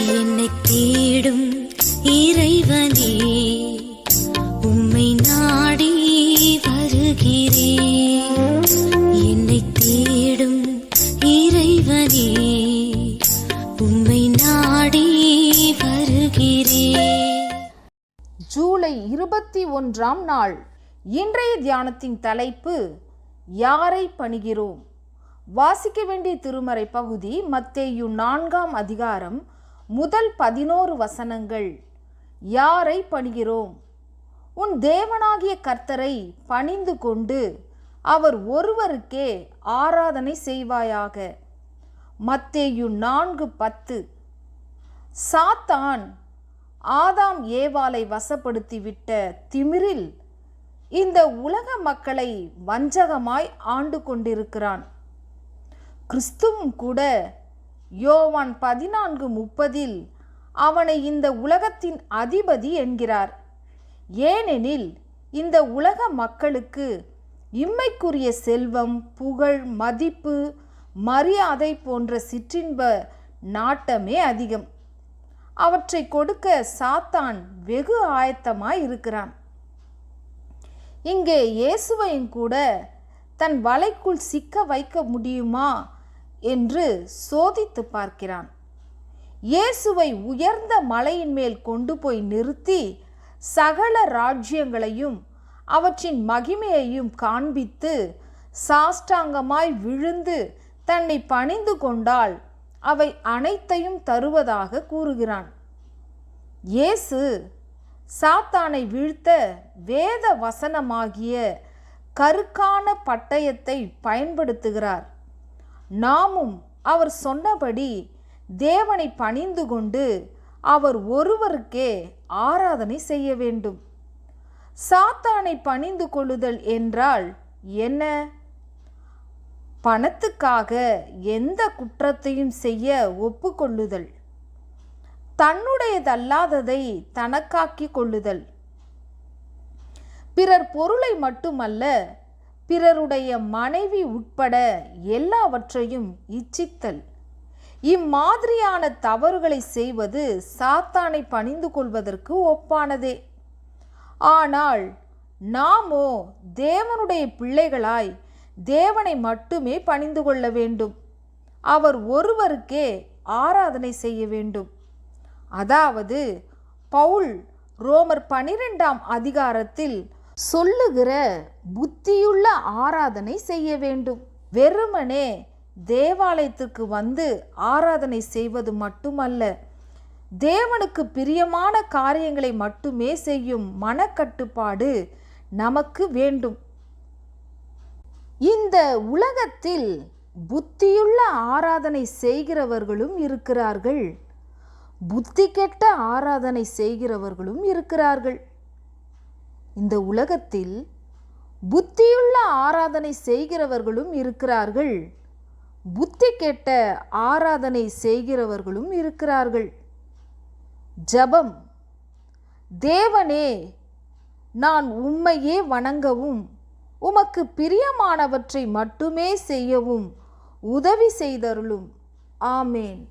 என்னை தேடும் இறைவனே, உம்மை நாடி வருகிறேன். என்னை தேடும் இறைவனே, உம்மை நாடி வருகிறேன். ஜூலை 21ஆம் நாள். இன்றைய தியானத்தின் தலைப்பு யாரை பணிகிறோம். வாசிக்க வேண்டிய திருமறை பகுதி மத்தேயு 4ஆம் அதிகாரம் முதல் 11 வசனங்கள். யாரை பணிகிறோம்? உன் தேவனாகிய கர்த்தரை பணிந்து கொண்டு அவர் ஒருவருக்கே ஆராதனை செய்வாயாக. மத்தேயு 4:10. சாத்தான் ஆதாம் ஏவாளை வசப்படுத்திவிட்ட திமிரில் இந்த உலக மக்களை வஞ்சகமாய் ஆண்டு கொண்டிருக்கிறான். கிறிஸ்துவும் கூட யோவான் 14:30 அவனை இந்த உலகத்தின் அதிபதி என்கிறார். ஏனெனில் இந்த உலக மக்களுக்கு இம்மைக்குரிய செல்வம், புகழ், மதிப்பு, மரியாதை போன்ற சிற்றின்ப நாட்டமே அதிகம். அவற்றை கொடுக்க சாத்தான் வெகு ஆயத்தமாய் இருக்கிறான். இங்கே இயேசுவையும் கூட தன் வலைக்குள் சிக்க வைக்க முடியுமா என்று சோதித்து பார்க்கிறான். இயேசுவை உயர்ந்த மலையின் மேல் கொண்டு போய் நிறுத்தி சகல ராஜ்யங்களையும் அவற்றின் மகிமையையும் காண்பித்து சாஷ்டாங்கமாய் விழுந்து தன்னை பணிந்து கொண்டால் அவை அனைத்தையும் தருவதாக கூறுகிறான். இயேசு சாத்தானை வீழ்த்த வேத வசனமாகிய கருக்கான பட்டயத்தை பயன்படுத்துகிறார். நாமும் அவர் சொன்னபடி தேவனை பணிந்து கொண்டு அவர் ஒருவருக்கே ஆராதனை செய்ய வேண்டும். சாத்தானை பணிந்து கொள்ளுதல் என்றால் என்ன? பணத்துக்காக எந்த குற்றத்தையும் செய்ய ஒப்புக்கொள்ளுதல், தன்னுடையதல்லாததை தனக்காக்கி கொள்ளுதல், பிறர் பொருளை மட்டுமல்ல பிறருடைய மனைவி உட்பட எல்லாவற்றையும் இச்சித்தல். இம்மாதிரியான தவறுகளை செய்வது சாத்தானை பணிந்து கொள்வதற்கு ஒப்பானதே. ஆனால் நாமோ தேவனுடைய பிள்ளைகளாய் தேவனை மட்டுமே பணிந்து கொள்ள வேண்டும். அவர் ஒருவருக்கே ஆராதனை செய்ய வேண்டும். அதாவது பவுல் ரோமர் 12ஆம் அதிகாரத்தில் சொல்லுகிற புத்தியுள்ள ஆராதனை செய்ய வேண்டும். வெறுமனே தேவாலயத்திற்கு வந்து ஆராதனை செய்வது மட்டுமல்ல, தேவனுக்கு பிரியமான காரியங்களை மட்டுமே செய்யும் மனக்கட்டுப்பாடு நமக்கு வேண்டும். இந்த உலகத்தில் புத்தியுள்ள ஆராதனை செய்கிறவர்களும் இருக்கிறார்கள், புத்தி கெட்ட ஆராதனை செய்கிறவர்களும் இருக்கிறார்கள். இந்த உலகத்தில் புத்தியுள்ள ஆராதனை செய்கிறவர்களும் இருக்கிறார்கள், புத்தி கெட்ட ஆராதனை செய்கிறவர்களும் இருக்கிறார்கள். ஜெபம். தேவனே, நான் உம்மையே வணங்கவும் உமக்கு பிரியமானவற்றை மட்டுமே செய்யவும் உதவி செய்தருளும். ஆமேன்.